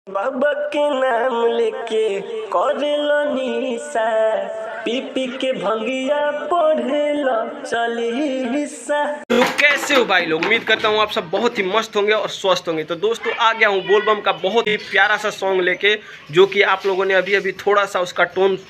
बाबा के नाम लेके करेलो निशा, पी पी के भंगिया पढ़ेलो चली हिस्सा। तो कैसे हो भाई लोग, उम्मीद करता हूँ आप सब बहुत ही मस्त होंगे और स्वस्थ होंगे। तो दोस्तों आ गया हूँ बोलबम का बहुत ही प्यारा सा सॉन्ग लेके, जो कि आप लोगों ने अभी अभी थोड़ा सा उसका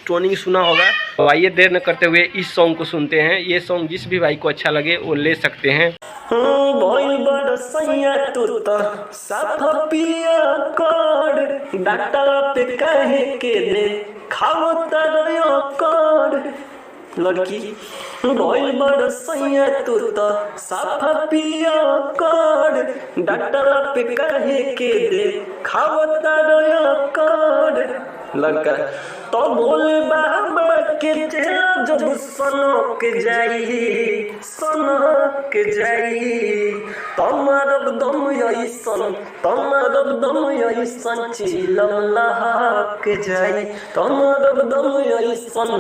टोनिंग सुना होगा। तो आइए देर न करते हुए इस सॉन्ग को सुनते हैं। ये सॉन्ग जिस भी भाई को अच्छा लगे वो ले सकते हैं। भइल बड़ सैया तू तो साफ पिया कर, डॉक्टर पे कहे के दे खाओ तरयो कर। लड़की भइल बड़ सैया तू तो साफ पिया कर, डॉक्टर पे कहे के दे खाओ तरयो कर। लड़का तो बोले बाबा के चेला जब सनक जाई तमारब दम ऐसन चिलम लहक जाई, तमारब दम ऐसन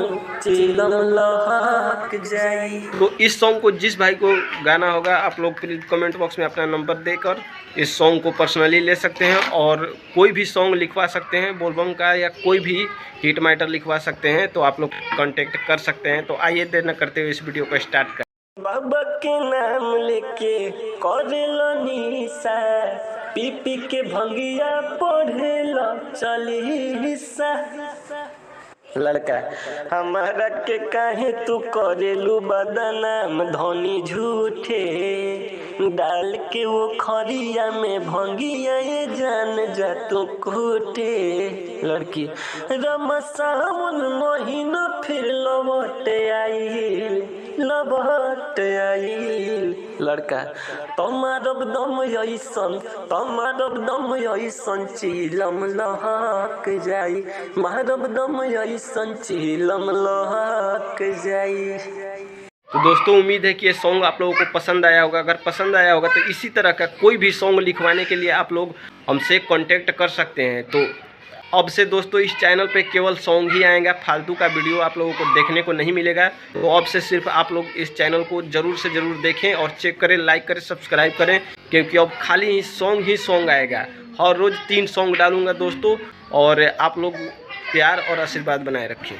चिलम लहक जाई। तो इस सॉन्ग को जिस भाई को गाना होगा आप लोग प्लीज कमेंट बॉक्स में अपना नंबर देकर इस सॉन्ग को पर्सनली ले सकते हैं, और कोई भी सॉन्ग लिखवा सकते हैं बोलबम का, या कोई भी हिट मैटर लिखवा सकते हैं। तो आप लोग कांटेक्ट कर सकते हैं। तो आइए देर न करते हुए इस वीडियो को स्टार्ट कर। बाबा के नाम लेके करेलो निशा, पी पी के भंगिया पढ़ेलो चली हिस्सा। लड़का हमारा के काहे तू करेलू बदनाम धनी झूठे, डाल के वो खरिया में भंगिया ये जान जा तू कूटे। लड़की रमा सावन महीना फिर लौट आई। लड़का तमारब दम ऐसन चिलम लहक जाई, मारब दम ऐसन चिलम लहक जाई। तो दोस्तों उम्मीद है कि ये सॉन्ग आप लोगों को पसंद आया होगा। अगर पसंद आया होगा तो इसी तरह का कोई भी सॉन्ग लिखवाने के लिए आप लोग हमसे कांटेक्ट कर सकते हैं। तो अब से दोस्तों इस चैनल पे केवल सॉन्ग ही आएगा, फालतू का वीडियो आप लोगों को देखने को नहीं मिलेगा। तो अब से सिर्फ आप लोग इस चैनल को ज़रूर से ज़रूर देखें और चेक करें, लाइक करें, सब्सक्राइब करें, क्योंकि अब खाली ही सॉन्ग आएगा। हर रोज़ 3 सॉन्ग डालूंगा दोस्तों, और आप लोग प्यार और आशीर्वाद बनाए रखें।